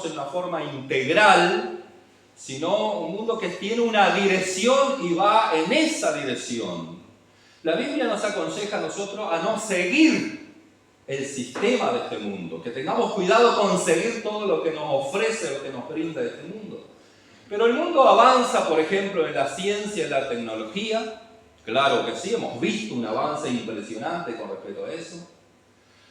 en una forma integral, sino un mundo que tiene una dirección y va en esa dirección. La Biblia nos aconseja a nosotros a no seguir el sistema de este mundo, que tengamos cuidado con seguir todo lo que nos ofrece, lo que nos brinda este mundo. Pero el mundo avanza, por ejemplo, en la ciencia, en la tecnología. Claro que sí, hemos visto un avance impresionante con respecto a eso.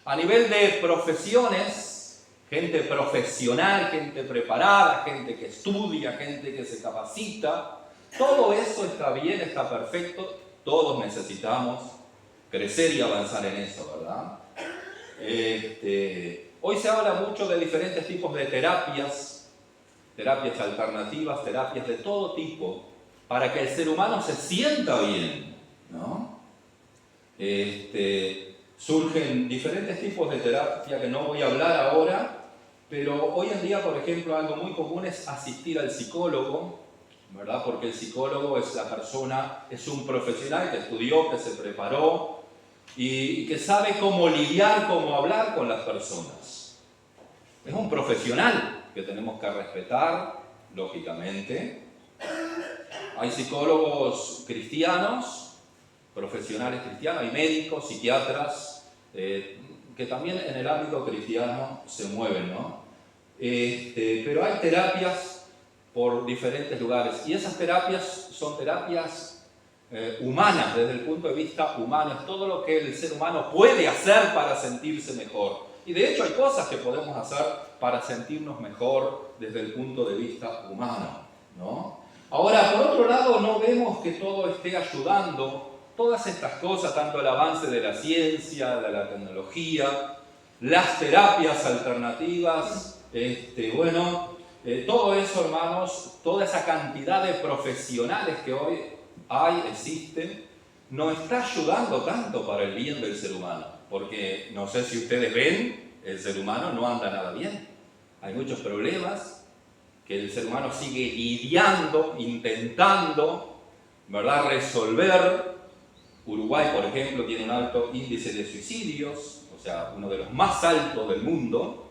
A nivel de profesiones, gente profesional, gente preparada, gente que estudia, gente que se capacita, todo eso está bien, está perfecto. Todos necesitamos crecer y avanzar en eso, ¿verdad? Hoy se habla mucho de diferentes tipos de terapias alternativas, terapias de todo tipo, para que el ser humano se sienta bien, ¿no? Surgen diferentes tipos de terapia que no voy a hablar ahora, pero hoy en día, por ejemplo, algo muy común es asistir al psicólogo, ¿verdad? Porque el psicólogo es la persona, es un profesional que estudió, que se preparó y que sabe cómo lidiar, cómo hablar con las personas. Es un profesional que tenemos que respetar, lógicamente. Hay psicólogos cristianos, profesionales cristianos, hay médicos, psiquiatras, que también en el ámbito cristiano se mueven, ¿no? Pero hay terapias por diferentes lugares y esas terapias son terapias humanas, desde el punto de vista humano, es todo lo que el ser humano puede hacer para sentirse mejor. Y de hecho hay cosas que podemos hacer para sentirnos mejor desde el punto de vista humano, ¿no? Ahora, por otro lado, no vemos que todo esté ayudando, todas estas cosas, tanto el avance de la ciencia, de la tecnología, las terapias alternativas, todo eso, hermanos, toda esa cantidad de profesionales que hoy existen, no está ayudando tanto para el bien del ser humano. Porque, no sé si ustedes ven, el ser humano no anda nada bien. Hay muchos problemas que el ser humano sigue lidiando, intentando, ¿verdad?, resolver. Uruguay, por ejemplo, tiene un alto índice de suicidios, o sea, uno de los más altos del mundo.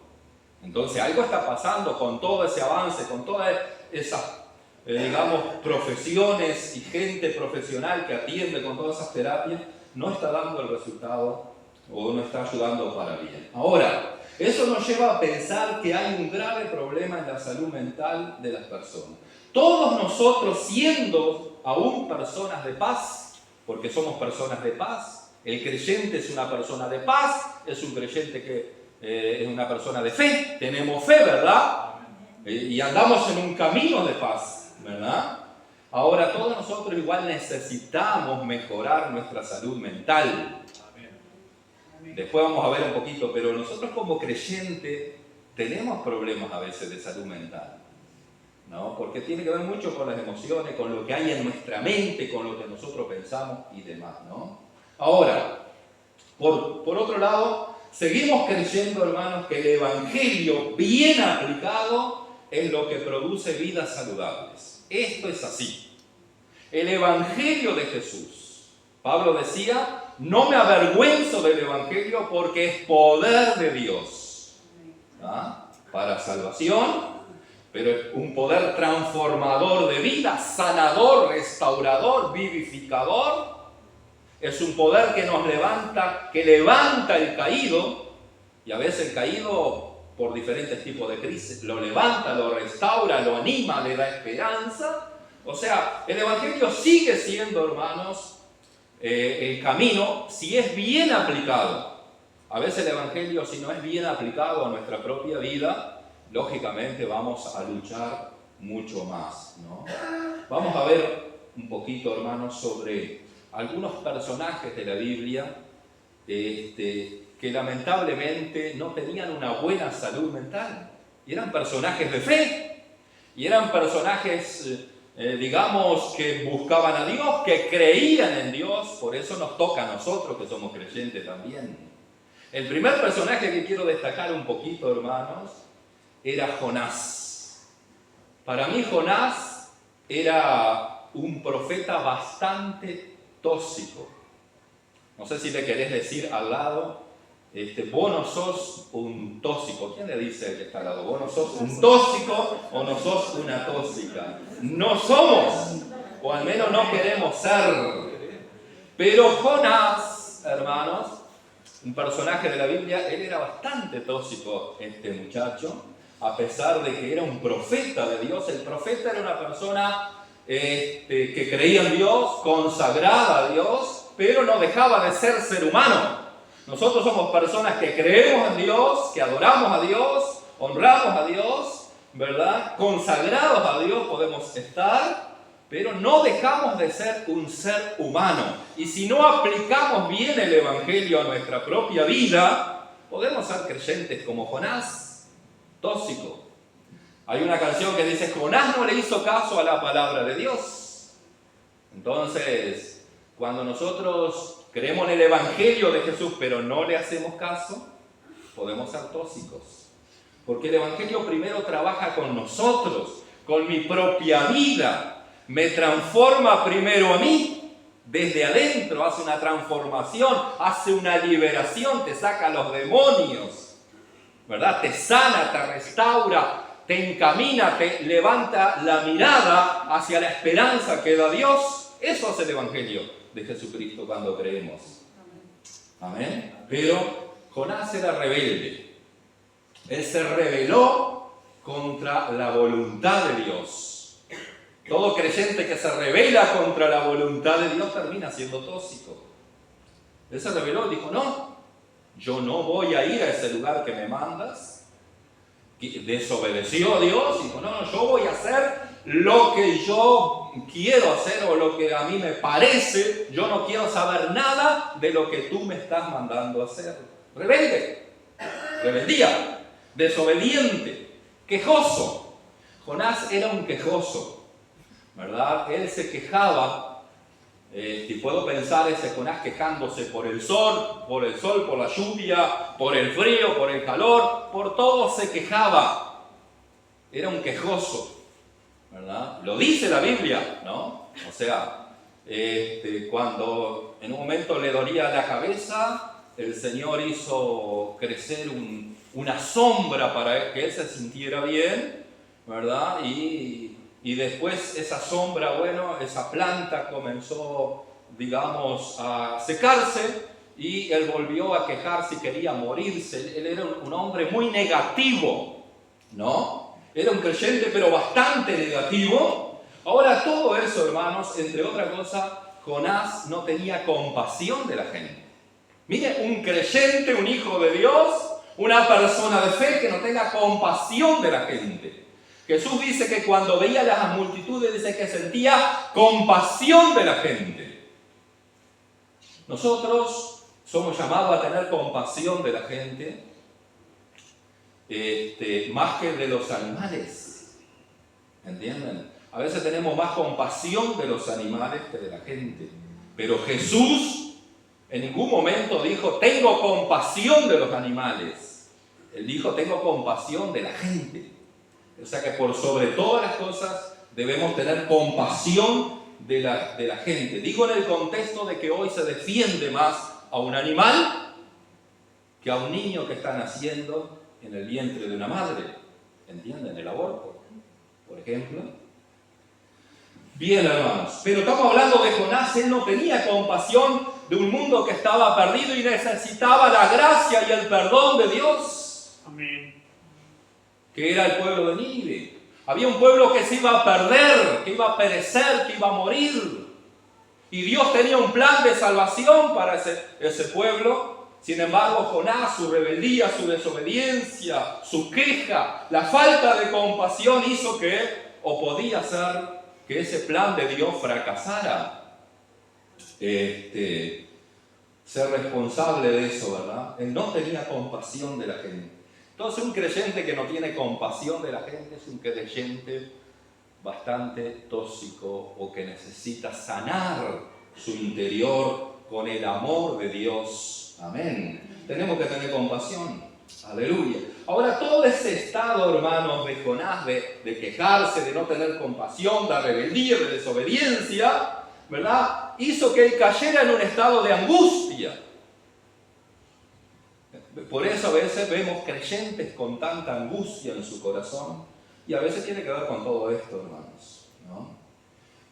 Entonces, algo está pasando con todo ese avance, con todas esas, profesiones y gente profesional que atiende con todas esas terapias, no está dando el resultado o no está ayudando para bien. Ahora, eso nos lleva a pensar que hay un grave problema en la salud mental de las personas. Todos nosotros, siendo aún personas de paz, porque somos personas de paz, el creyente es una persona de paz, es un creyente que es una persona de fe, tenemos fe, ¿verdad? Y andamos en un camino de paz, ¿verdad? Ahora, todos nosotros igual necesitamos mejorar nuestra salud mental. Después vamos a ver un poquito, pero nosotros como creyentes tenemos problemas a veces de salud mental, ¿no? Porque tiene que ver mucho con las emociones, con lo que hay en nuestra mente, con lo que nosotros pensamos y demás, ¿no? Ahora, por otro lado, seguimos creyendo, hermanos, que el Evangelio bien aplicado es lo que produce vidas saludables. Esto es así. El Evangelio de Jesús. Pablo decía, no me avergüenzo del Evangelio porque es poder de Dios, ¿ah?, para salvación, pero es un poder transformador de vida, sanador, restaurador, vivificador. Es un poder que nos levanta, que levanta el caído, y a veces el caído, por diferentes tipos de crisis, lo levanta, lo restaura, lo anima, le da esperanza. O sea, el Evangelio sigue siendo, hermanos, el camino, si es bien aplicado. A veces el Evangelio, si no es bien aplicado a nuestra propia vida, lógicamente vamos a luchar mucho más, ¿no? Vamos a ver un poquito, hermanos, sobre algunos personajes de la Biblia que lamentablemente no tenían una buena salud mental. Y eran personajes de fe, y eran personajes que buscaban a Dios, que creían en Dios. Por eso nos toca a nosotros que somos creyentes también. El primer personaje que quiero destacar un poquito, hermanos, era Jonás. Para mí Jonás era un profeta bastante tóxico. No sé si le querés decir al lado, vos no sos un tóxico. ¿Quién le dice el que está al lado? ¿Vos no sos un tóxico o no sos una tóxica? No somos, o al menos no queremos ser. Pero Jonás, hermanos, un personaje de la Biblia, él era bastante tóxico, este muchacho, a pesar de que era un profeta de Dios. El profeta era una persona que creía en Dios, consagrada a Dios, pero no dejaba de ser humano. Nosotros somos personas que creemos en Dios, que adoramos a Dios, honramos a Dios, ¿verdad? Consagrados a Dios podemos estar, pero no dejamos de ser un ser humano. Y si no aplicamos bien el Evangelio a nuestra propia vida, podemos ser creyentes como Jonás, tóxico. Hay una canción que dice, Jonás no le hizo caso a la palabra de Dios. Entonces, cuando nosotros creemos en el Evangelio de Jesús, pero no le hacemos caso, podemos ser tóxicos. Porque el Evangelio primero trabaja con nosotros, con mi propia vida. Me transforma primero a mí, desde adentro, hace una transformación, hace una liberación, te saca los demonios, ¿verdad? Te sana, te restaura, te encamina, te levanta la mirada hacia la esperanza que da Dios. Eso hace el Evangelio de Jesucristo cuando creemos. Amén. Pero Jonás era rebelde. Él se rebeló contra la voluntad de Dios. Todo creyente que se rebela contra la voluntad de Dios termina siendo tóxico. Él se rebeló y dijo, no, yo no voy a ir a ese lugar que me mandas. Y desobedeció a Dios y dijo, no, yo voy a hacer lo que yo quiero hacer o lo que a mí me parece. Yo no quiero saber nada de lo que tú me estás mandando a hacer. Rebelde, rebeldía, desobediente, quejoso. Jonás era un quejoso, ¿verdad? Él se quejaba. Y puedo pensar ese Jonás quejándose por el sol, por la lluvia, por el frío, por el calor, por todo se quejaba. Era un quejoso, ¿verdad? Lo dice la Biblia, ¿no? O sea, cuando en un momento le dolía la cabeza, el Señor hizo crecer una sombra para que él se sintiera bien, ¿verdad? Y después esa sombra, bueno, esa planta comenzó, digamos, a secarse y él volvió a quejarse y quería morirse. Él era un hombre muy negativo, ¿no? Era un creyente pero bastante negativo. Ahora todo eso, hermanos, entre otra cosa, Jonás no tenía compasión de la gente. Mire, un creyente, un hijo de Dios, una persona de fe que no tenga compasión de la gente. Jesús dice que cuando veía las multitudes, dice que sentía compasión de la gente. Nosotros somos llamados a tener compasión de la gente, más que de los animales. ¿Entienden? A veces tenemos más compasión de los animales que de la gente. Pero Jesús en ningún momento dijo, tengo compasión de los animales. Él dijo, tengo compasión de la gente. O sea que por sobre todas las cosas debemos tener compasión de la gente. Digo en el contexto de que hoy se defiende más a un animal que a un niño que está naciendo en el vientre de una madre. ¿Entienden? El aborto, por ejemplo. Bien, hermanos, pero estamos hablando de Jonás. Él no tenía compasión de un mundo que estaba perdido y necesitaba la gracia y el perdón de Dios. Amén. Que era el pueblo de Nínive. Había un pueblo que se iba a perder, que iba a perecer, que iba a morir. Y Dios tenía un plan de salvación para ese pueblo. Sin embargo, Jonás, su rebeldía, su desobediencia, su queja, la falta de compasión hizo que, o podía ser, que ese plan de Dios fracasara. Ser responsable de eso, ¿verdad? Él no tenía compasión de la gente. Entonces un creyente que no tiene compasión de la gente es un creyente bastante tóxico o que necesita sanar su interior con el amor de Dios. Amén. Tenemos que tener compasión. Aleluya. Ahora todo ese estado, hermanos, de Jonás, de quejarse, de no tener compasión, de rebeldía, de desobediencia, ¿verdad? Hizo que él cayera en un estado de angustia. Por eso a veces vemos creyentes con tanta angustia en su corazón, y a veces tiene que ver con todo esto, hermanos, ¿no?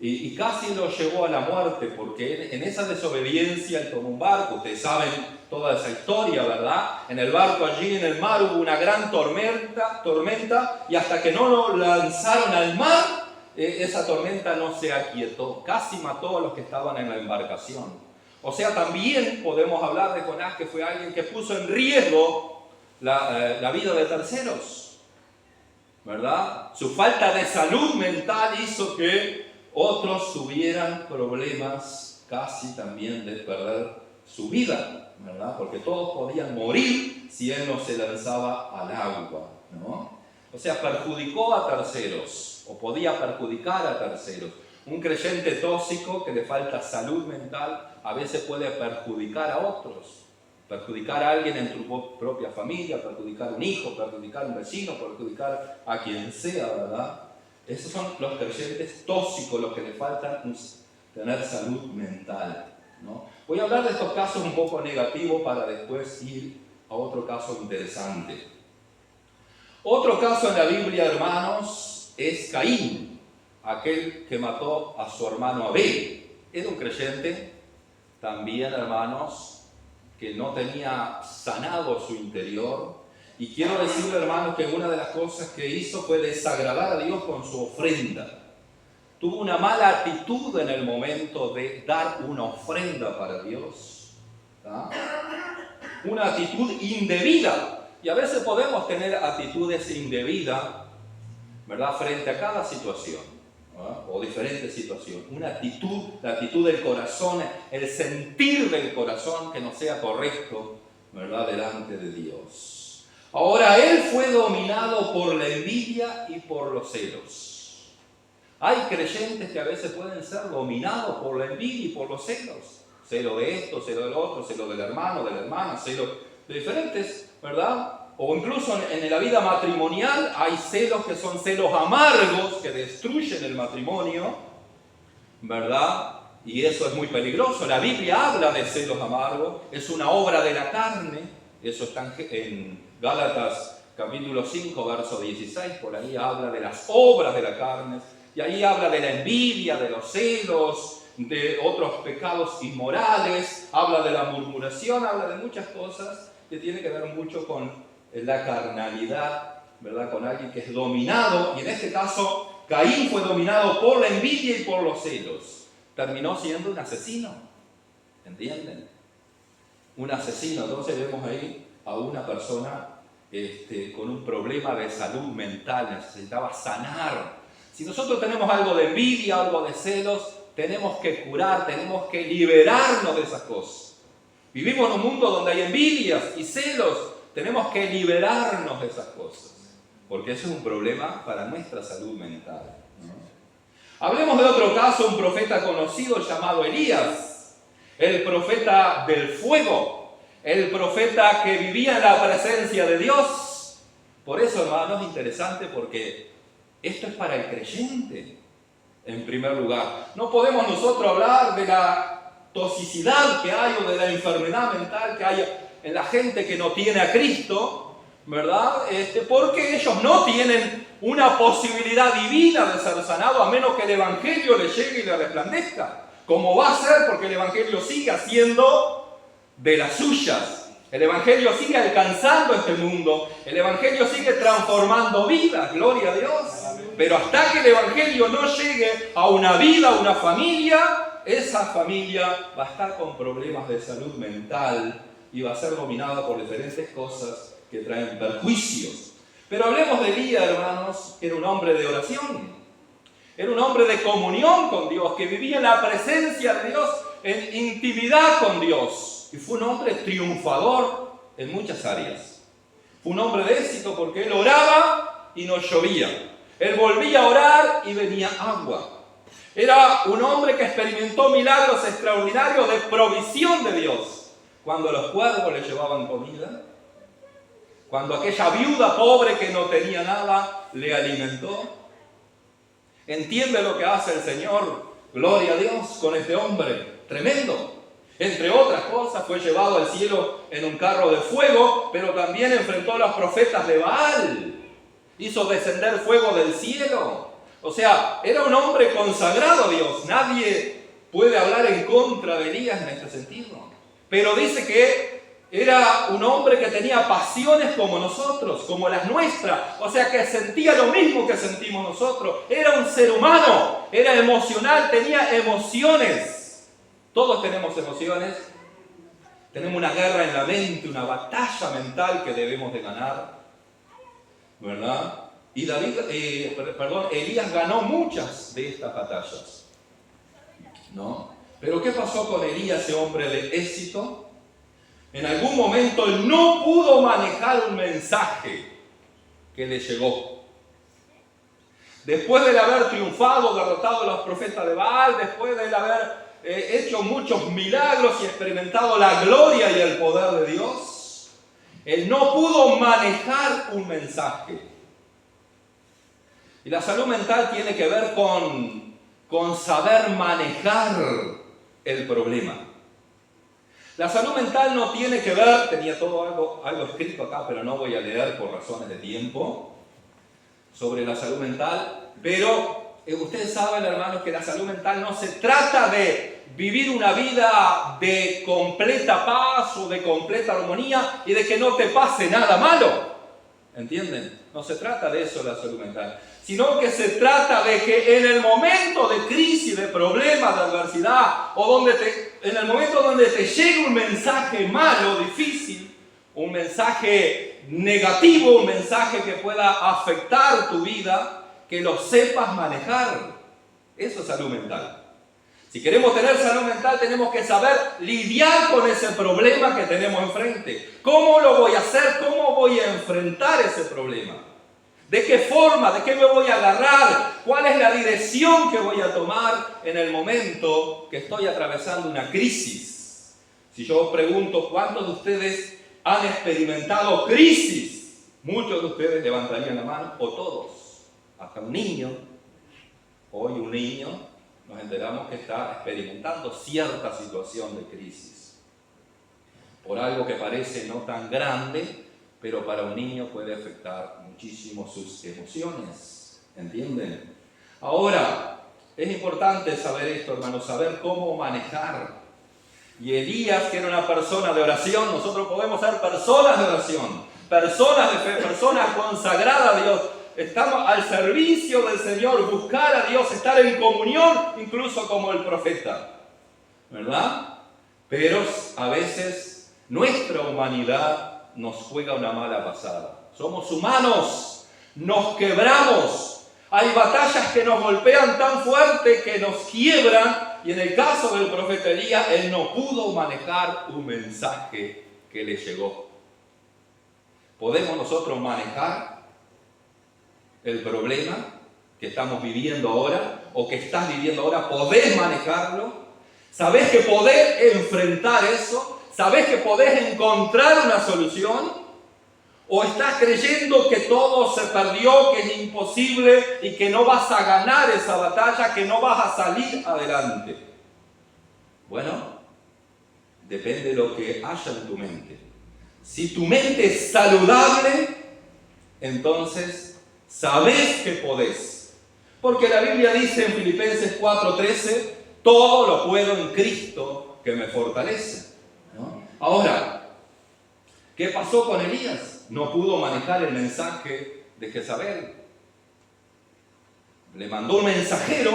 Y casi lo llevó a la muerte, porque en esa desobediencia él tomó un barco. Ustedes saben toda esa historia, ¿verdad? En el barco allí en el mar hubo una gran tormenta, y hasta que no lo lanzaron al mar, esa tormenta no se aquietó. Casi mató a los que estaban en la embarcación. O sea, también podemos hablar de Jonás, que fue alguien que puso en riesgo la vida de terceros, ¿verdad? Su falta de salud mental hizo que otros tuvieran problemas casi también de perder su vida, ¿verdad? Porque todos podían morir si él no se lanzaba al agua, ¿no? O sea, perjudicó a terceros, o podía perjudicar a terceros. Un creyente tóxico que le falta salud mental a veces puede perjudicar a otros. Perjudicar a alguien en tu propia familia, perjudicar a un hijo, perjudicar a un vecino, perjudicar a quien sea, ¿verdad? Esos son los creyentes tóxicos, los que le faltan tener salud mental, ¿no? Voy a hablar de estos casos un poco negativos para después ir a otro caso interesante. Otro caso en la Biblia, hermanos, es Caín, aquel que mató a su hermano Abel. Era un creyente también, hermanos, que no tenía sanado su interior. Y quiero decirle, hermanos, que una de las cosas que hizo fue desagradar a Dios con su ofrenda. Tuvo una mala actitud en el momento de dar una ofrenda para Dios, ¿tá? Una actitud indebida. Y a veces podemos tener actitudes indebidas, ¿verdad?, frente a cada situación, ¿no?, o diferente situación. Una actitud, la actitud del corazón, el sentir del corazón que no sea correcto, ¿verdad?, delante de Dios. Ahora, él fue dominado por la envidia y por los celos. Hay creyentes que a veces pueden ser dominados por la envidia y por los celos. Celo de esto, celo del otro, celo del hermano, de la hermana, celo de diferentes, ¿verdad? O incluso en la vida matrimonial hay celos que son celos amargos que destruyen el matrimonio, ¿verdad? Y eso es muy peligroso. La Biblia habla de celos amargos, es una obra de la carne. Eso está en Gálatas capítulo 5, verso 16, por ahí habla de las obras de la carne, y ahí habla de la envidia, de los celos, de otros pecados inmorales, habla de la murmuración, habla de muchas cosas que tienen que ver mucho con la carnalidad, ¿verdad? Con alguien que es dominado, y en este caso Caín fue dominado por la envidia y por los celos. Terminó siendo un asesino, ¿entienden? Un asesino. Entonces vemos ahí a una persona con un problema de salud mental, necesitaba sanar. Si nosotros tenemos algo de envidia, algo de celos, tenemos que curar, tenemos que liberarnos de esas cosas. Vivimos en un mundo donde hay envidias y celos, tenemos que liberarnos de esas cosas, porque eso es un problema para nuestra salud mental, ¿no? Hablemos de otro caso, un profeta conocido llamado Elías, el profeta del fuego, el profeta que vivía en la presencia de Dios. Por eso, hermanos, es interesante porque esto es para el creyente, en primer lugar. No podemos nosotros hablar de la toxicidad que hay o de la enfermedad mental que hay en la gente que no tiene a Cristo, ¿verdad? Porque ellos no tienen una posibilidad divina de ser sanado a menos que el Evangelio le llegue y le resplandezca. Como va a ser, porque el Evangelio sigue haciendo de las suyas. El Evangelio sigue alcanzando este mundo. El Evangelio sigue transformando vidas. Gloria a Dios. Pero hasta que el Evangelio no llegue a una vida, a una familia, esa familia va a estar con problemas de salud mental y va a ser dominada por diferentes cosas que traen perjuicios. Pero hablemos de Elías, hermanos, que era un hombre de oración. Era un hombre de comunión con Dios, que vivía en la presencia de Dios, en intimidad con Dios. Y fue un hombre triunfador en muchas áreas. Fue un hombre de éxito porque él oraba y no llovía. Él volvía a orar y venía agua. Era un hombre que experimentó milagros extraordinarios de provisión de Dios. Cuando los cuervos le llevaban comida, cuando aquella viuda pobre que no tenía nada le alimentó. ¿Entiende lo que hace el Señor? Gloria a Dios con este hombre tremendo. Entre otras cosas, fue llevado al cielo en un carro de fuego, pero también enfrentó a los profetas de Baal. Hizo descender fuego del cielo. O sea, era un hombre consagrado a Dios. Nadie puede hablar en contra de Elías en este sentido. Pero dice que era un hombre que tenía pasiones como nosotros, como las nuestras. O sea, que sentía lo mismo que sentimos nosotros. Era un ser humano, era emocional, tenía emociones. Todos tenemos emociones. Tenemos una guerra en la mente, una batalla mental que debemos de ganar, ¿verdad? Y Elías ganó muchas de estas batallas, ¿no? Pero ¿qué pasó con Elías, ese hombre de éxito? En algún momento él no pudo manejar un mensaje que le llegó. Después de haber triunfado, derrotado a los profetas de Baal, después de haber hecho muchos milagros y experimentado la gloria y el poder de Dios, él no pudo manejar un mensaje. Y la salud mental tiene que ver con saber manejar el problema. La salud mental no tiene que ver, tenía todo algo escrito acá, pero no voy a leer por razones de tiempo, sobre la salud mental, pero ustedes saben, hermanos, que la salud mental no se trata de vivir una vida de completa paz o de completa armonía y de que no te pase nada malo. ¿Entienden? No se trata de eso la salud mental, sino que se trata de que en el momento de crisis, de problema, de adversidad, o en el momento donde te llegue un mensaje malo, difícil, un mensaje negativo, un mensaje que pueda afectar tu vida, que lo sepas manejar. Eso es salud mental. Si queremos tener salud mental, tenemos que saber lidiar con ese problema que tenemos enfrente. ¿Cómo lo voy a hacer? ¿Cómo voy a enfrentar ese problema? ¿De qué forma? ¿De qué me voy a agarrar? ¿Cuál es la dirección que voy a tomar en el momento que estoy atravesando una crisis? Si yo pregunto, ¿cuántos de ustedes han experimentado crisis? Muchos de ustedes levantarían la mano, o todos. Hasta un niño. Hoy un niño nos enteramos que está experimentando cierta situación de crisis. Por algo que parece no tan grande, pero para un niño puede afectar muchísimo sus emociones. ¿Entienden? Ahora, es importante saber esto, hermanos, saber cómo manejar. Y Elías, que era una persona de oración, nosotros podemos ser personas de oración, personas de fe, personas consagradas a Dios. Estamos al servicio del Señor, buscar a Dios, estar en comunión, incluso como el profeta, ¿verdad? Pero a veces nuestra humanidad nos juega una mala pasada. Somos humanos, nos quebramos. Hay batallas que nos golpean tan fuerte que nos quiebran. Y en el caso del profeta Elías, él no pudo manejar un mensaje que le llegó. ¿Podemos nosotros manejar el problema que estamos viviendo ahora o que estás viviendo ahora? ¿Podés manejarlo? ¿Sabés que podés enfrentar eso? ¿Sabés que podés encontrar una solución? ¿O estás creyendo que todo se perdió, que es imposible y que no vas a ganar esa batalla, que no vas a salir adelante? Bueno, depende de lo que haya en tu mente. Si tu mente es saludable, entonces sabés que podés. Porque la Biblia dice en Filipenses 4:13, todo lo puedo en Cristo que me fortalece, ¿no? Ahora, ¿qué pasó con Elías? No pudo manejar el mensaje de Jezabel. Le mandó un mensajero,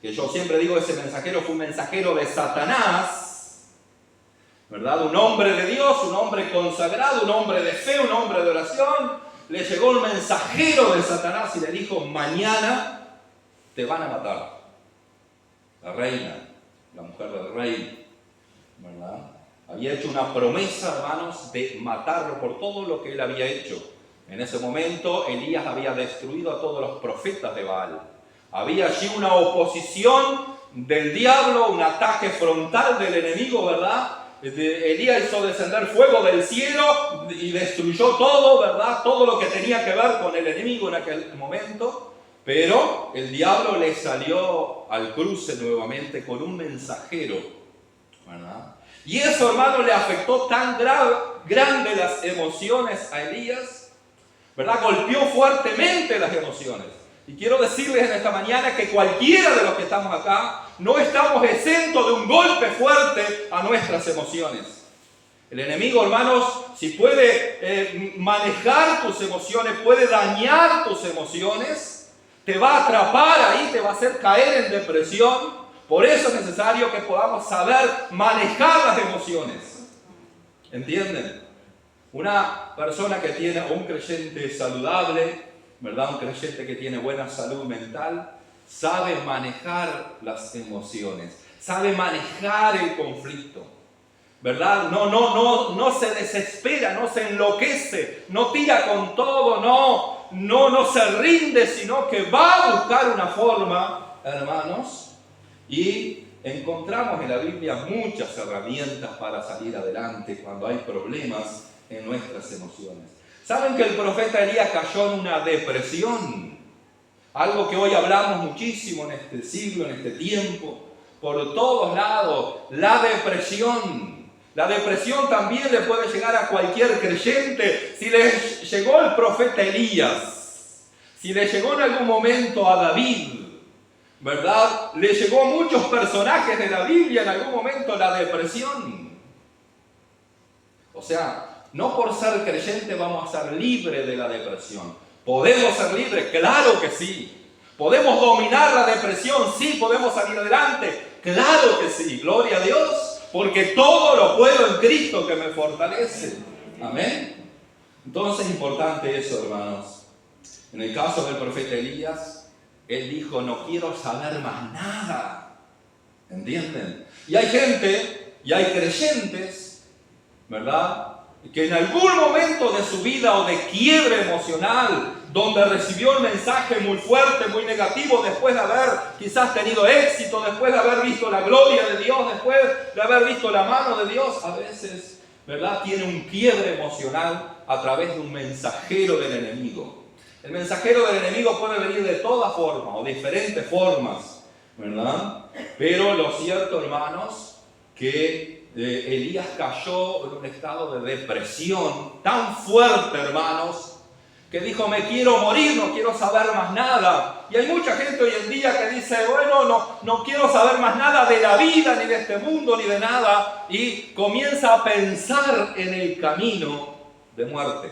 que yo siempre digo ese mensajero fue un mensajero de Satanás, ¿verdad? Un hombre de Dios, un hombre consagrado, un hombre de fe, un hombre de oración. Le llegó un mensajero de Satanás y le dijo, mañana te van a matar. La reina, la mujer del rey, ¿verdad? Había hecho una promesa, hermanos, de matarlo por todo lo que él había hecho. En ese momento, Elías había destruido a todos los profetas de Baal. Había allí una oposición del diablo, un ataque frontal del enemigo, ¿verdad? Elías hizo descender fuego del cielo y destruyó todo, ¿verdad? Todo lo que tenía que ver con el enemigo en aquel momento. Pero el diablo le salió al cruce nuevamente con un mensajero, ¿verdad? Y eso, hermano, le afectó tan grande las emociones a Elías, ¿verdad? Golpeó fuertemente las emociones. Y quiero decirles en esta mañana que cualquiera de los que estamos acá no estamos exentos de un golpe fuerte a nuestras emociones. El enemigo, hermanos, si puede manejar tus emociones, puede dañar tus emociones, te va a atrapar ahí, te va a hacer caer en depresión. Por eso es necesario que podamos saber manejar las emociones. ¿Entienden? Una persona que tiene, un creyente saludable, ¿verdad? Un creyente que tiene buena salud mental, sabe manejar las emociones, sabe manejar el conflicto, ¿verdad? No se desespera, no se enloquece, no tira con todo, no se rinde, sino que va a buscar una forma, hermanos, y encontramos en la Biblia muchas herramientas para salir adelante cuando hay problemas en nuestras emociones. ¿Saben que el profeta Elías cayó en una depresión? Algo que hoy hablamos muchísimo en este siglo, en este tiempo, por todos lados, la depresión. La depresión también le puede llegar a cualquier creyente. Si le llegó el profeta Elías, si le llegó en algún momento a David, ¿verdad? Le llegó a muchos personajes de la Biblia en algún momento la depresión. O sea, no por ser creyente vamos a ser libres de la depresión. ¿Podemos ser libres? Claro que sí. ¿Podemos dominar la depresión? Sí. ¿Podemos salir adelante? Claro que sí. Gloria a Dios. Porque todo lo puedo en Cristo que me fortalece. Amén. Entonces es importante eso, hermanos. En el caso del profeta Elías, él dijo, no quiero saber más nada. ¿Entienden? Y hay gente, y hay creyentes, ¿verdad?, que en algún momento de su vida o de quiebre emocional, donde recibió un mensaje muy fuerte, muy negativo, después de haber quizás tenido éxito, después de haber visto la gloria de Dios, después de haber visto la mano de Dios, a veces, ¿verdad?, tiene un quiebre emocional a través de un mensajero del enemigo. El mensajero del enemigo puede venir de todas formas o diferentes formas, ¿verdad? Pero lo cierto, hermanos, que Elías cayó en un estado de depresión tan fuerte, hermanos, que dijo, me quiero morir, no quiero saber más nada. Y hay mucha gente hoy en día que dice, bueno, no quiero saber más nada de la vida, ni de este mundo, ni de nada. Y comienza a pensar en el camino de muerte.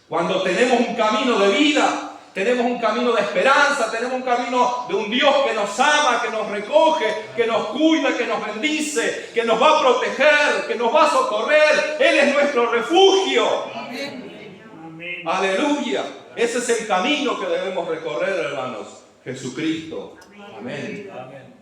Cuando tenemos un camino de vida, tenemos un camino de esperanza, tenemos un camino de un Dios que nos ama, que nos recoge, que nos cuida, que nos bendice, que nos va a proteger, que nos va a socorrer. Él es nuestro refugio. Amén. Aleluya. Ese es el camino que debemos recorrer, hermanos. Jesucristo. Amén. Amén.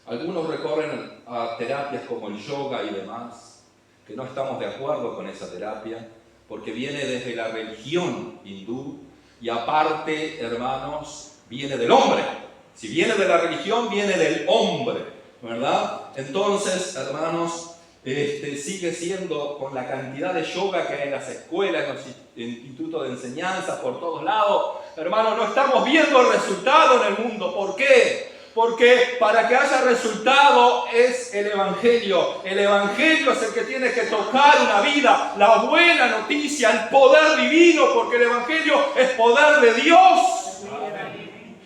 Algunos recorren a terapias como el yoga y demás, que no estamos de acuerdo con esa terapia, porque viene desde la religión hindú. Y aparte, hermanos, viene del hombre. Si viene de la religión, viene del hombre, ¿verdad? Entonces, hermanos, sigue siendo con la cantidad de yoga que hay en las escuelas, en los institutos de enseñanza, por todos lados. Hermanos, no estamos viendo el resultado en el mundo. ¿Por qué? Porque para que haya resultado es el Evangelio. El Evangelio es el que tiene que tocar una vida, la buena noticia, el poder divino, porque el Evangelio es poder de Dios.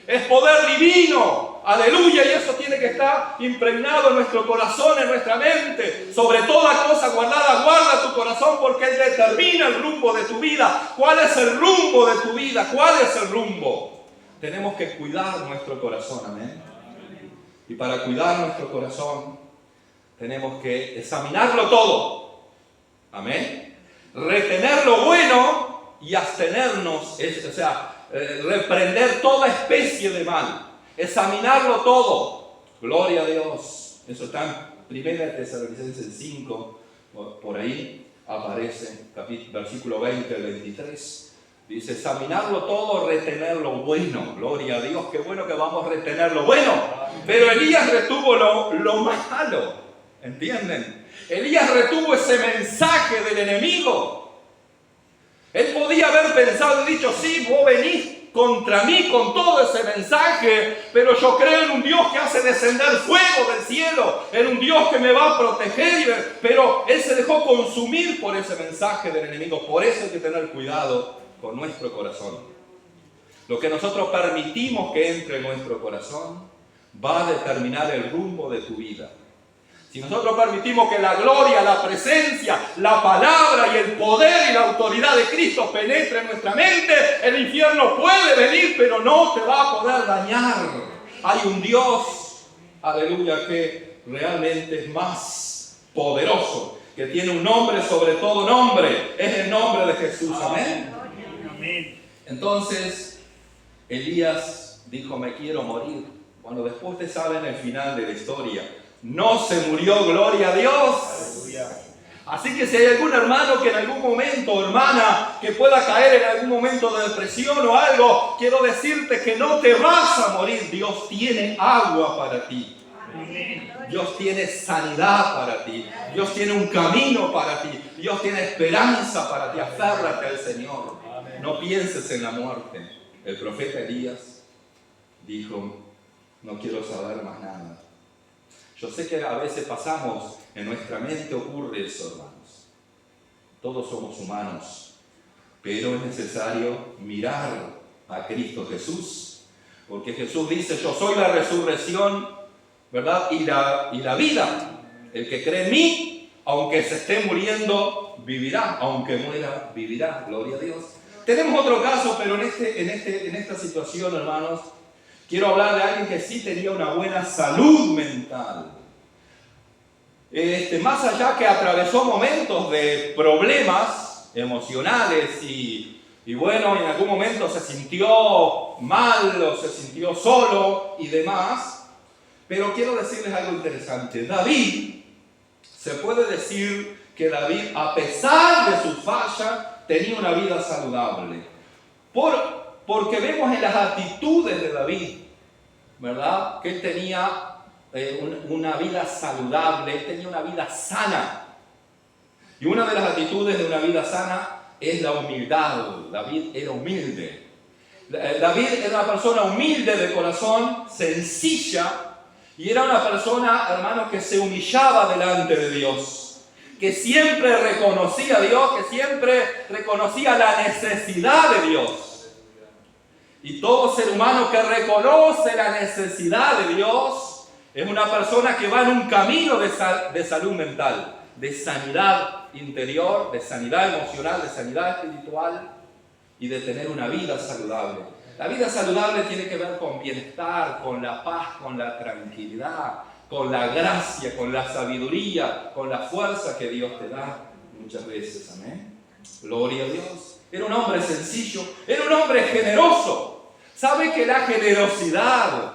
Es poder divino. Aleluya. Y eso tiene que estar impregnado en nuestro corazón, en nuestra mente. Sobre toda cosa guardada, guarda tu corazón, porque Él determina el rumbo de tu vida. ¿Cuál es el rumbo de tu vida? ¿Cuál es el rumbo? Tenemos que cuidar nuestro corazón. Amén. Y para cuidar nuestro corazón, tenemos que examinarlo todo. Amén. Retener lo bueno y abstenernos, reprender toda especie de mal. Examinarlo todo. Gloria a Dios. Eso está en 1 Tesalonicenses 5, por ahí aparece, versículo 20 al 23. Dice, examinarlo todo, retener lo bueno. Gloria a Dios, qué bueno que vamos a retener lo bueno. Pero Elías retuvo lo malo. ¿Entienden? Elías retuvo ese mensaje del enemigo. Él podía haber pensado y dicho, sí, vos venís contra mí con todo ese mensaje, pero yo creo en un Dios que hace descender fuego del cielo, en un Dios que me va a proteger, pero Él se dejó consumir por ese mensaje del enemigo. Por eso hay que tener cuidado con nuestro corazón. Lo que nosotros permitimos que entre en nuestro corazón va a determinar el rumbo de tu vida. Si nosotros permitimos que la gloria, la presencia, la palabra y el poder y la autoridad de Cristo penetre en nuestra mente, el infierno puede venir, pero no te va a poder dañar. Hay un Dios, aleluya, que realmente es más poderoso, que tiene un nombre sobre todo nombre. Es el nombre de Jesús. Amén. Entonces, Elías dijo, me quiero morir. Bueno, después ustedes saben el final de la historia. No se murió, gloria a Dios. Aleluya. Así que si hay algún hermano que en algún momento, hermana, que pueda caer en algún momento de depresión o algo, quiero decirte que no te vas a morir. Dios tiene agua para ti. Dios tiene sanidad para ti. Dios tiene un camino para ti. Dios tiene esperanza para ti. Aférrate al Señor. No pienses en la muerte. El profeta Elías dijo, no quiero saber más nada. Yo sé que a veces pasamos, en nuestra mente ocurre eso, hermanos. Todos somos humanos, pero es necesario mirar a Cristo Jesús, porque Jesús dice, yo soy la resurrección, ¿verdad? Y la vida. El que cree en mí, aunque se esté muriendo, vivirá. Aunque muera, vivirá. Gloria a Dios. Tenemos otro caso, pero en esta situación, hermanos, quiero hablar de alguien que sí tenía una buena salud mental. Más allá que atravesó momentos de problemas emocionales y bueno, en algún momento se sintió mal o se sintió solo y demás, pero quiero decirles algo interesante. David, se puede decir que David, a pesar de su falla, tenía una vida saludable. Porque vemos en las actitudes de David, ¿verdad? Que él tenía una vida saludable, él tenía una vida sana. Y una de las actitudes de una vida sana es la humildad. David era humilde. David era una persona humilde de corazón, sencilla, y era una persona, hermanos, que se humillaba delante de Dios, que siempre reconocía a Dios, que siempre reconocía la necesidad de Dios. Y todo ser humano que reconoce la necesidad de Dios es una persona que va en un camino de salud mental, de sanidad interior, de sanidad emocional, de sanidad espiritual y de tener una vida saludable. La vida saludable tiene que ver con bienestar, con la paz, con la tranquilidad, con la gracia, con la sabiduría, con la fuerza que Dios te da muchas veces. Amén. Gloria a Dios. Era un hombre sencillo, era un hombre generoso. ¿Sabe que la generosidad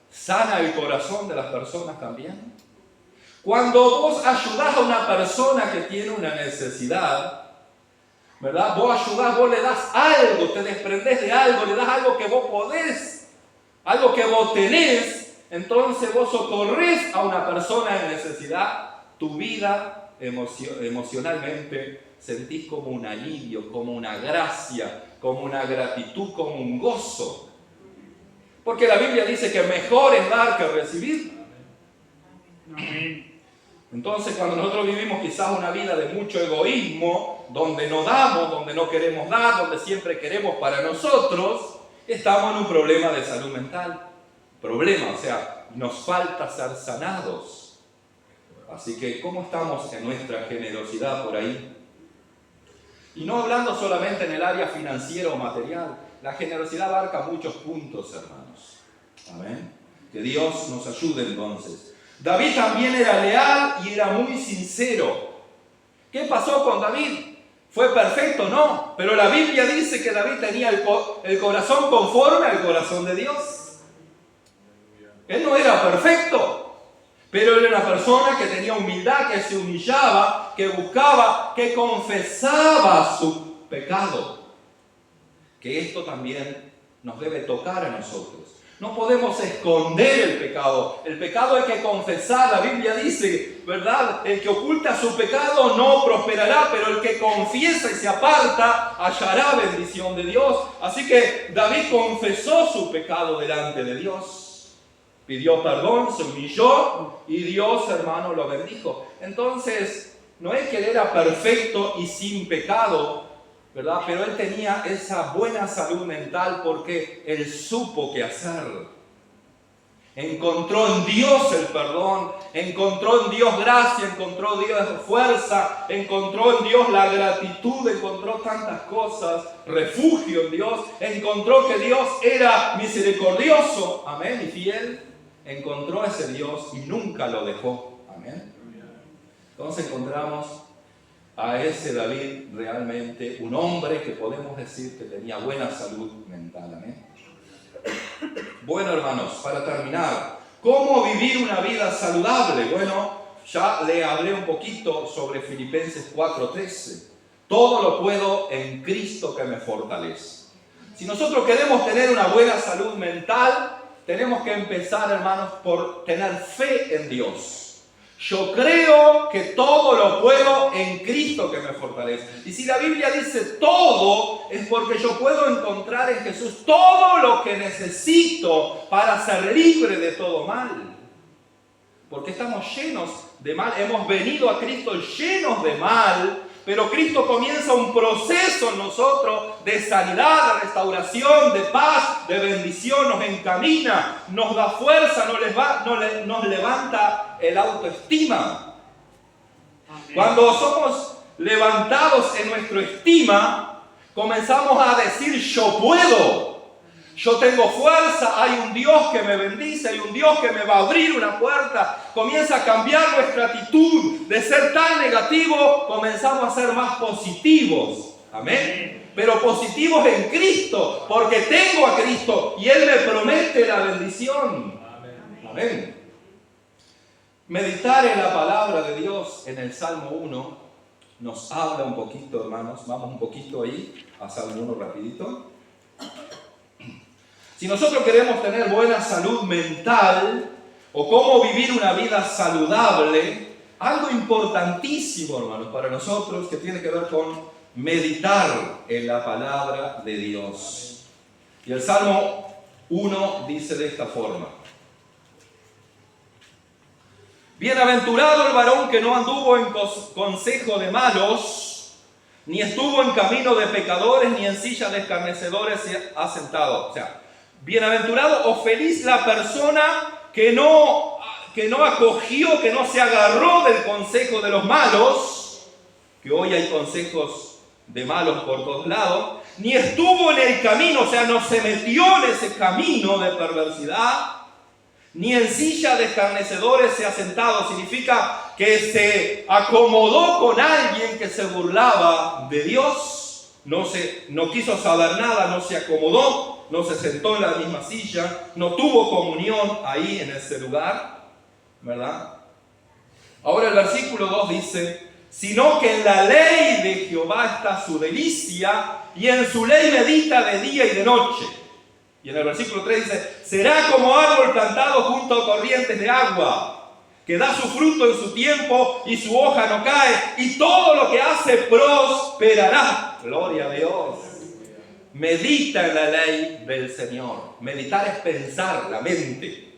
sana el corazón de las personas también? Cuando vos ayudás a una persona que tiene una necesidad, ¿verdad? Vos ayudás, vos le das algo, te desprendés de algo, le das algo que vos podés, algo que vos tenés, entonces vos socorrés a una persona en necesidad, tu vida emocionalmente sentís como un alivio, como una gracia, como una gratitud, como un gozo. Porque la Biblia dice que mejor es dar que recibir. Entonces, cuando nosotros vivimos quizás una vida de mucho egoísmo, donde no damos, donde no queremos dar, donde siempre queremos para nosotros, estamos en un problema de salud mental. Problema, o sea, nos falta ser sanados. Así que, ¿cómo estamos en nuestra generosidad por ahí? Y no hablando solamente en el área financiera o material. La generosidad abarca muchos puntos, hermanos. Amén. Que Dios nos ayude entonces. David también era leal y era muy sincero. ¿Qué pasó con David? ¿Fue perfecto? No. Pero la Biblia dice que David tenía el corazón conforme al corazón de Dios. Él no era perfecto, pero él era una persona que tenía humildad, que se humillaba, que buscaba, que confesaba su pecado. Que esto también nos debe tocar a nosotros. No podemos esconder el pecado. El pecado hay que confesar. La Biblia dice, ¿verdad? El que oculta su pecado no prosperará, pero el que confiesa y se aparta hallará bendición de Dios. Así que David confesó su pecado delante de Dios. Pidió perdón, se humilló y Dios, hermano, lo bendijo. Entonces, no es que él era perfecto y sin pecado, ¿verdad? Pero él tenía esa buena salud mental porque él supo qué hacer. Encontró en Dios el perdón, encontró en Dios gracia, encontró en Dios fuerza, encontró en Dios la gratitud, encontró tantas cosas, refugio en Dios, encontró que Dios era misericordioso, amén, y fiel. Encontró ese Dios y nunca lo dejó, amén. Entonces encontramos a ese David realmente un hombre que podemos decir que tenía buena salud mental. Amén. Bueno, hermanos, para terminar, ¿cómo vivir una vida saludable? Bueno, ya le hablé un poquito sobre Filipenses 4:13. Todo lo puedo en Cristo que me fortalece. Si nosotros queremos tener una buena salud mental, tenemos que empezar, hermanos, por tener fe en Dios. Yo creo que todo lo puedo en Cristo que me fortalece. Y si la Biblia dice todo, es porque yo puedo encontrar en Jesús todo lo que necesito para ser libre de todo mal. Porque estamos llenos de mal. Hemos venido a Cristo llenos de mal, pero Cristo comienza un proceso en nosotros de sanidad, de restauración, de paz, de bendición, nos encamina, nos da fuerza, nos levanta el autoestima. Amén. Cuando somos levantados en nuestra estima, comenzamos a decir yo puedo. Yo tengo fuerza, hay un Dios que me bendice, hay un Dios que me va a abrir una puerta. Comienza a cambiar nuestra actitud. De ser tan negativo, comenzamos a ser más positivos. Amén. Pero positivos en Cristo, porque tengo a Cristo y Él me promete la bendición. Amén. Meditar en la palabra de Dios en el Salmo 1 nos habla un poquito, hermanos. Vamos un poquito ahí a Salmo 1 rapidito. Si nosotros queremos tener buena salud mental o cómo vivir una vida saludable, algo importantísimo, hermanos, para nosotros que tiene que ver con meditar en la palabra de Dios. Y el Salmo 1 dice de esta forma: Bienaventurado el varón que no anduvo en consejo de malos, ni estuvo en camino de pecadores, ni en silla de escarnecedores se ha sentado. O sea, bienaventurado o feliz la persona que no acogió, que no se agarró del consejo de los malos, que hoy hay consejos de malos por todos lados, ni estuvo en el camino, o sea, no se metió en ese camino de perversidad, ni en silla de escarnecedores se ha sentado. Significa que se acomodó con alguien que se burlaba de Dios, no quiso saber nada, no se acomodó, no se sentó en la misma silla, no tuvo comunión ahí en ese lugar, ¿verdad? Ahora el versículo 2 dice: sino que en la ley de Jehová está su delicia, y en su ley medita de día y de noche. Y en el versículo 3 dice: será como árbol plantado junto a corrientes de agua, que da su fruto en su tiempo y su hoja no cae, y todo lo que hace prosperará. Gloria a Dios. Medita en la ley del Señor. Meditar es pensar, la mente.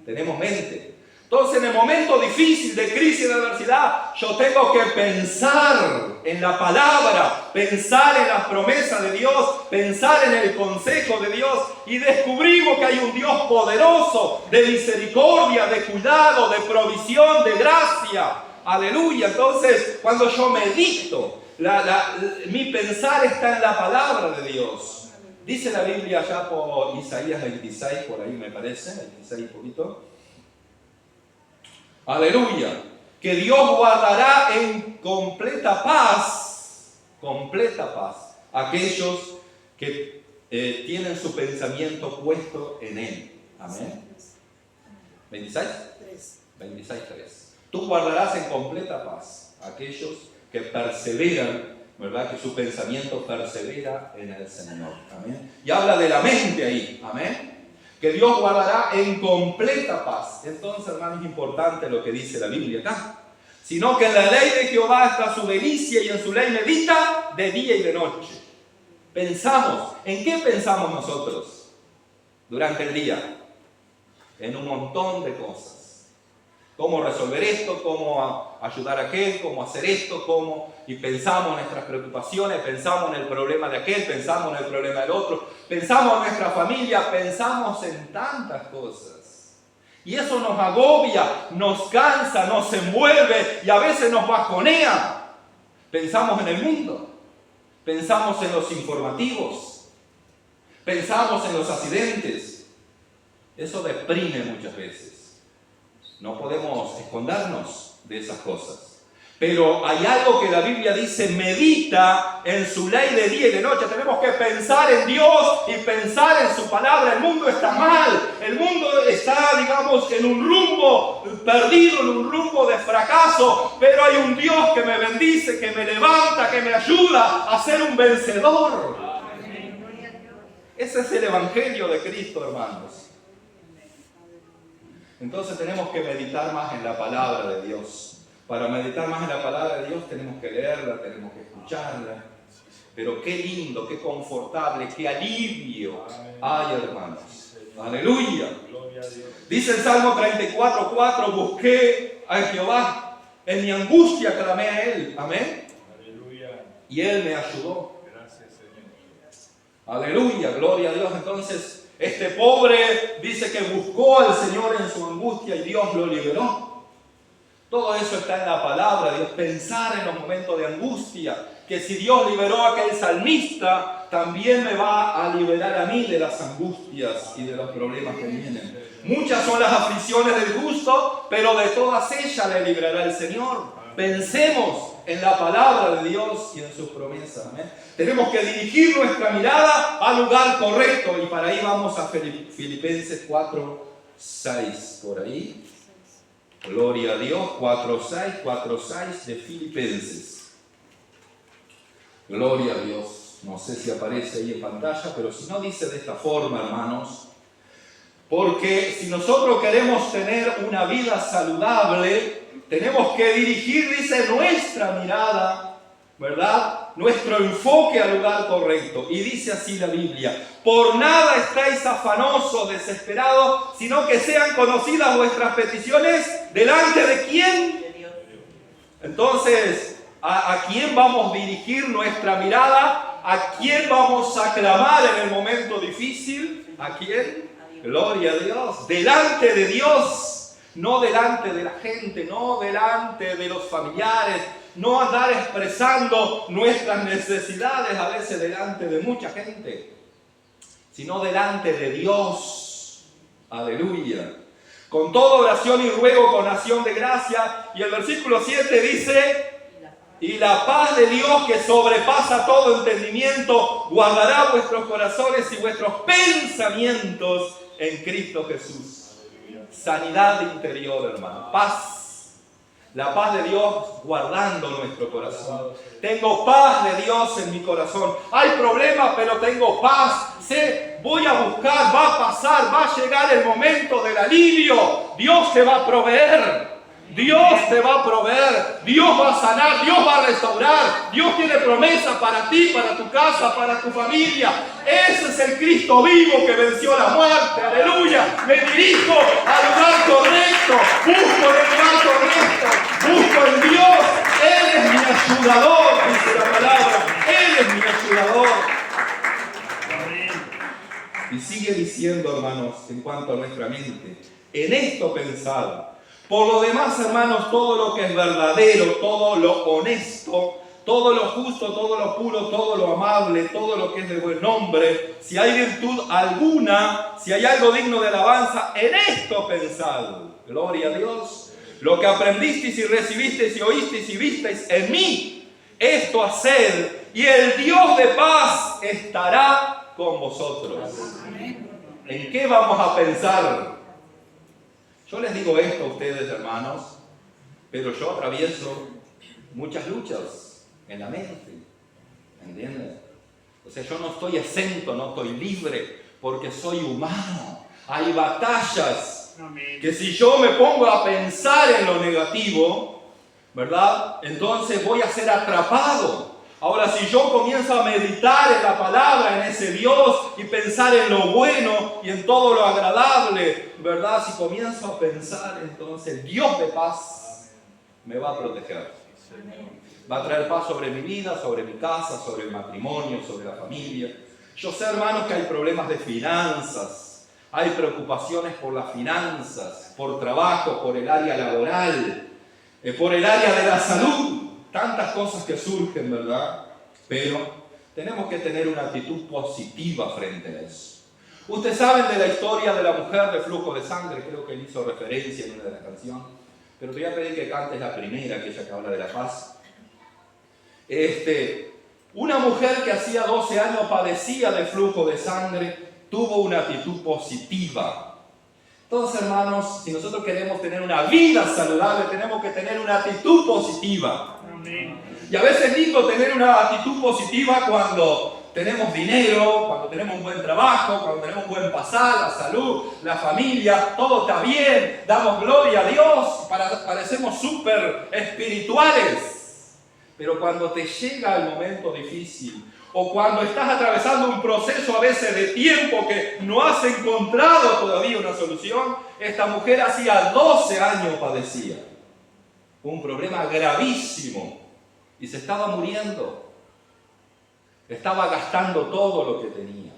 Tenemos mente. Entonces, en el momento difícil de crisis y de adversidad, yo tengo que pensar en la palabra, pensar en las promesas de Dios, pensar en el consejo de Dios, y descubrimos que hay un Dios poderoso, de misericordia, de cuidado, de provisión, de gracia. Aleluya. Entonces, cuando yo medito, mi pensar está en la palabra de Dios. Dice la Biblia allá por Isaías 26, por ahí me parece, 26 y poquito. Aleluya. Que Dios guardará en completa paz aquellos que tienen su pensamiento puesto en Él. Amén. 26, 3. Tú guardarás en completa paz aquellos que perseveran, ¿verdad? Que su pensamiento persevera en el Señor. Amén. Y habla de la mente ahí. Amén. que Dios guardará en completa paz. Entonces, hermanos, es importante lo que dice la Biblia acá. Sino que en la ley de Jehová está su delicia y en su ley medita de día y de noche. Pensamos, ¿en qué pensamos nosotros durante el día? En un montón de cosas. Cómo resolver esto, cómo ayudar a aquel, cómo hacer esto, y pensamos en nuestras preocupaciones, pensamos en el problema de aquel, pensamos en el problema del otro, pensamos en nuestra familia, pensamos en tantas cosas. Y eso nos agobia, nos cansa, nos envuelve y a veces nos bajonea. Pensamos en el mundo, pensamos en los informativos, pensamos en los accidentes. Eso deprime muchas veces. No podemos escondernos de esas cosas. Pero hay algo que la Biblia dice, medita en su ley de día y de noche. Tenemos que pensar en Dios y pensar en su palabra. El mundo está mal, el mundo está, digamos, en un rumbo perdido, en un rumbo de fracaso. Pero hay un Dios que me bendice, que me levanta, que me ayuda a ser un vencedor. Ese es el Evangelio de Cristo, hermanos. Entonces tenemos que meditar más en la palabra de Dios. Para meditar más en la palabra de Dios tenemos que leerla, tenemos que escucharla. Pero qué lindo, qué confortable, qué alivio hay, hermanos. Aleluya. Dice el Salmo 34:4, busqué a Jehová, en mi angustia clamé a Él. Amén. Y Él me ayudó. Gracias, Señor. Aleluya, gloria a Dios. Entonces, este pobre dice que buscó al Señor en su angustia y Dios lo liberó. Todo eso está en la palabra de Dios. Pensar en los momentos de angustia. Que si Dios liberó a aquel salmista, también me va a liberar a mí de las angustias y de los problemas que vienen. Muchas son las aflicciones del justo, pero de todas ellas le librará el Señor. Pensemos en la palabra de Dios y en sus promesas. ¿Amén? Tenemos que dirigir nuestra mirada al lugar correcto. Y para ahí vamos a Filipenses 4:6. Por ahí. Gloria a Dios, 4:6 de Filipenses. Gloria a Dios. No sé si aparece ahí en pantalla, pero si no, dice de esta forma, hermanos. Porque si nosotros queremos tener una vida saludable, tenemos que dirigir, dice, nuestra mirada, ¿verdad? Nuestro enfoque al lugar correcto. Y dice así la Biblia: por nada estáis afanosos, desesperados, sino que sean conocidas vuestras peticiones delante de quién. De Dios. Entonces, ¿a quién vamos a dirigir nuestra mirada? ¿A quién vamos a clamar en el momento difícil? ¿A quién? Gloria a Dios. Delante de Dios, no delante de la gente, no delante de los familiares. No andar expresando nuestras necesidades a veces delante de mucha gente, sino delante de Dios. Aleluya. Con toda oración y ruego, con acción de gracia. Y el versículo 7 dice: y la paz de Dios, que sobrepasa todo entendimiento, guardará vuestros corazones y vuestros pensamientos en Cristo Jesús. Sanidad interior, hermano. Paz. La paz de Dios guardando nuestro corazón. Tengo paz de Dios en mi corazón. Hay problemas, pero tengo paz. Sé, voy a buscar, va a pasar, va a llegar el momento del alivio. Dios te va a proveer. Dios te va a proveer. Dios va a sanar. Dios va a restaurar. Dios tiene promesa para ti, para tu casa, para tu familia. Ese es el Cristo vivo que venció la muerte. Aleluya. Me dirijo al lugar correcto. Busco el lugar correcto. Busco en Dios. Él es mi ayudador, dice la palabra. Él es mi ayudador. Y sigue diciendo, hermanos, en cuanto a nuestra mente: en esto pensad. Por lo demás, hermanos, todo lo que es verdadero, todo lo honesto, todo lo justo, todo lo puro, todo lo amable, todo lo que es de buen nombre, si hay virtud alguna, si hay algo digno de alabanza, en esto pensad. Gloria a Dios. Lo que aprendisteis y recibisteis y oísteis y visteis en mí, esto haced, y el Dios de paz estará con vosotros. ¿En qué vamos a pensar? Yo les digo esto a ustedes, hermanos, pero yo atravieso muchas luchas en la mente, ¿entienden? O sea, yo no estoy exento, no estoy libre, porque soy humano. Hay batallas que si yo me pongo a pensar en lo negativo, ¿verdad? Entonces voy a ser atrapado. Ahora, si yo comienzo a meditar en la palabra, en ese Dios, y pensar en lo bueno y en todo lo agradable, ¿verdad? Si comienzo a pensar, entonces Dios de paz me va a proteger. Va a traer paz sobre mi vida, sobre mi casa, sobre el matrimonio, sobre la familia. Yo sé, hermanos, que hay problemas de finanzas, hay preocupaciones por las finanzas, por trabajo, por el área laboral, por el área de la salud. Tantas cosas que surgen, ¿verdad? Pero tenemos que tener una actitud positiva frente a eso. Ustedes saben de la historia de la mujer de flujo de sangre, creo que él hizo referencia en una de las canciones, pero te voy a pedir que cantes la primera, aquella que habla de la paz. Una mujer que hacía 12 años padecía de flujo de sangre, tuvo una actitud positiva. Entonces, hermanos, si nosotros queremos tener una vida saludable, tenemos que tener una actitud positiva. Amén. Y a veces es lindo tener una actitud positiva cuando tenemos dinero, cuando tenemos un buen trabajo, cuando tenemos un buen pasar, la salud, la familia, todo está bien, damos gloria a Dios, parecemos súper espirituales. Pero cuando te llega el momento difícil, o cuando estás atravesando un proceso a veces de tiempo que no has encontrado todavía una solución, esta mujer hacía 12 años padecía un problema gravísimo y se estaba muriendo. Estaba gastando todo lo que tenía.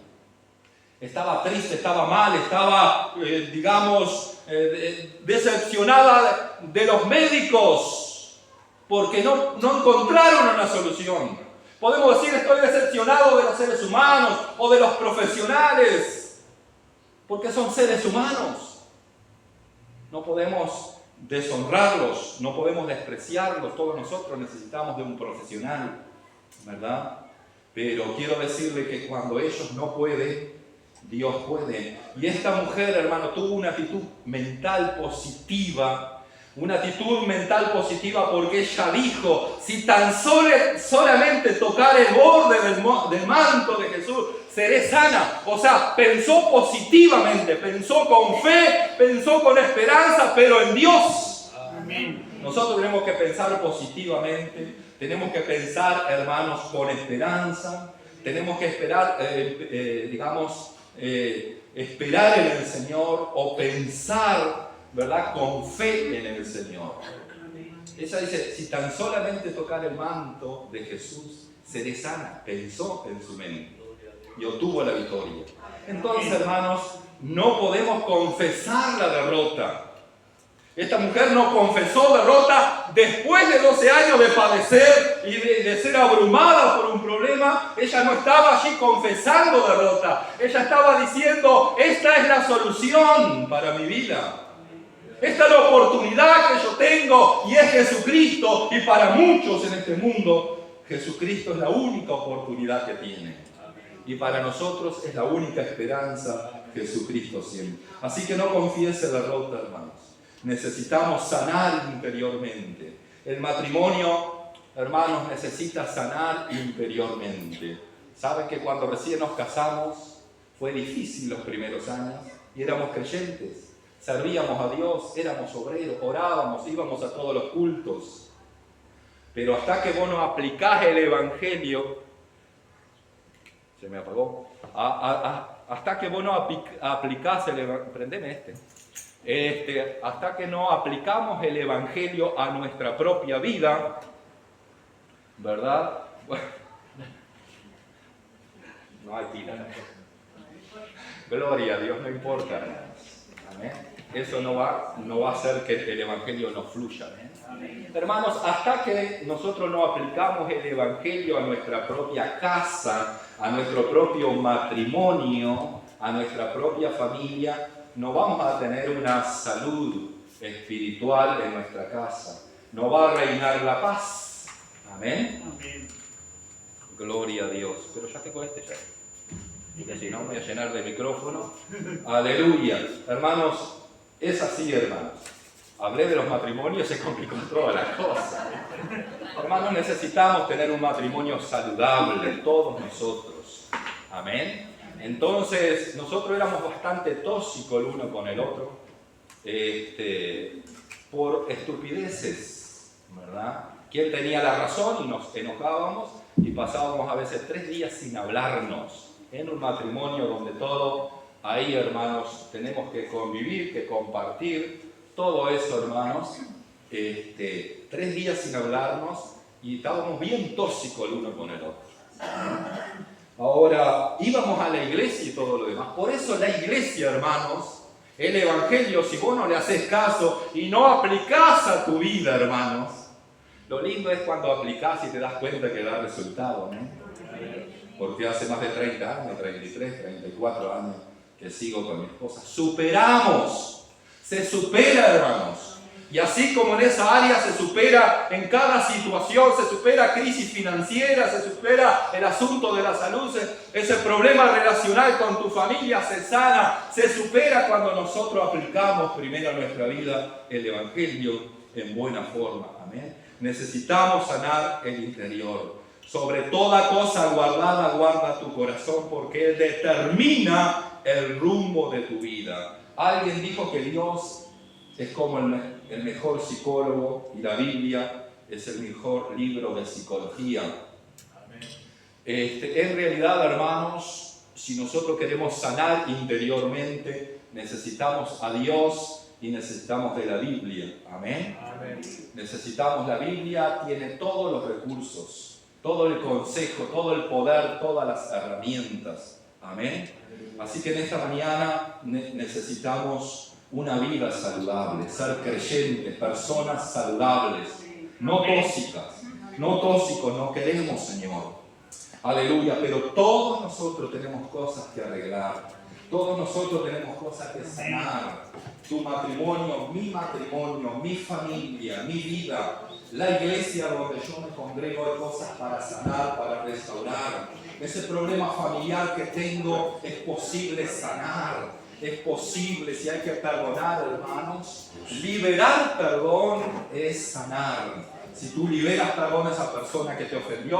Estaba triste, estaba mal, estaba, decepcionada de los médicos porque no encontraron una solución. Podemos decir, estoy decepcionado de los seres humanos o de los profesionales, porque son seres humanos. No podemos deshonrarlos, no podemos despreciarlos. Todos nosotros necesitamos de un profesional, ¿verdad? Pero quiero decirle que cuando ellos no pueden, Dios puede. Y esta mujer, hermano, tuvo una actitud mental positiva. Una actitud mental positiva porque ella dijo, si tan solamente tocar el borde del manto de Jesús, seré sana. O sea, pensó positivamente, pensó con fe, pensó con esperanza, pero en Dios. Amén. Nosotros tenemos que pensar positivamente, tenemos que pensar, hermanos, con esperanza, tenemos que esperar, esperar en el Señor o pensar, ¿verdad?, con fe en el Señor. Ella dice, si tan solamente tocar el manto de Jesús, seré sana. Pensó en su mente y obtuvo la victoria. Entonces, hermanos, no podemos confesar la derrota. Esta mujer no confesó derrota después de 12 años de padecer y de ser abrumada por un problema. Ella no estaba allí confesando derrota. Ella estaba diciendo, esta es la solución para mi vida. Esta es la oportunidad que yo tengo y es Jesucristo. Y para muchos en este mundo, Jesucristo es la única oportunidad que tienen. Y para nosotros es la única esperanza, Jesucristo siempre. Así que no confiese derrota, hermanos. Necesitamos sanar interiormente. El matrimonio, hermanos, necesita sanar interiormente. ¿Saben que cuando recién nos casamos fue difícil los primeros años? Y éramos creyentes. Servíamos a Dios, éramos obreros, orábamos, íbamos a todos los cultos. Pero hasta que vos no aplicás el Evangelio, se me apagó, hasta que vos no aplicás el Evangelio, prendeme hasta que no aplicamos el Evangelio a nuestra propia vida, ¿verdad? Bueno, no hay pila. Gloria a Dios, no importa. Amén. Eso no va a hacer que el Evangelio no fluya. Amén. Hermanos, hasta que nosotros no aplicamos el Evangelio a nuestra propia casa, a nuestro propio matrimonio, a nuestra propia familia, no vamos a tener una salud espiritual en nuestra casa. No va a reinar la paz. Amén. Amén. Gloria a Dios. Pero ya tengo ya. Y si no, me voy a llenar de micrófono. Aleluya. Hermanos, es así, hermanos. Hablé de los matrimonios, se complicó toda la cosa. Hermanos, necesitamos tener un matrimonio saludable, todos nosotros. Amén. Entonces, nosotros éramos bastante tóxicos el uno con el otro, por estupideces, ¿verdad? ¿Quién tenía la razón? Y nos enojábamos y pasábamos a veces 3 días sin hablarnos. En un matrimonio donde todo, ahí hermanos, tenemos que convivir, que compartir, todo eso hermanos, 3 días sin hablarnos y estábamos bien tóxicos el uno con el otro. Ahora, íbamos a la iglesia y todo lo demás. Por eso la iglesia, hermanos, el evangelio, si vos no le haces caso y no aplicás a tu vida, hermanos, lo lindo es cuando aplicás y te das cuenta que da resultado, ¿no? Porque hace más de 30 años, 33, 34 años que sigo con mi esposa. Superamos, se supera, hermanos. Y así como en esa área se supera en cada situación, se supera crisis financiera, se supera el asunto de la salud, ese problema relacional con tu familia se sana, se supera cuando nosotros aplicamos primero a nuestra vida el evangelio en buena forma. Amén. Necesitamos sanar el interior. Sobre toda cosa guardada, guarda tu corazón, porque Él determina el rumbo de tu vida. Alguien dijo que Dios es como el mejor psicólogo y la Biblia es el mejor libro de psicología. En realidad, hermanos, si nosotros queremos sanar interiormente, necesitamos a Dios y necesitamos de la Biblia. Amén. Amén. Necesitamos la Biblia, tiene todos los recursos, todo el consejo, todo el poder, todas las herramientas. Amén. Así que en esta mañana necesitamos una vida saludable, ser creyentes, personas saludables, no tóxicas, no tóxicos, no queremos, Señor. Aleluya, pero todos nosotros tenemos cosas que arreglar, todos nosotros tenemos cosas que sanar. Tu matrimonio, mi familia, mi vida, la iglesia donde yo me congrego, hay cosas para sanar, para restaurar. Ese problema familiar que tengo es posible sanar. Es posible, si hay que perdonar, hermanos. Liberar perdón es sanar. Si tú liberas perdón a esa persona que te ofendió,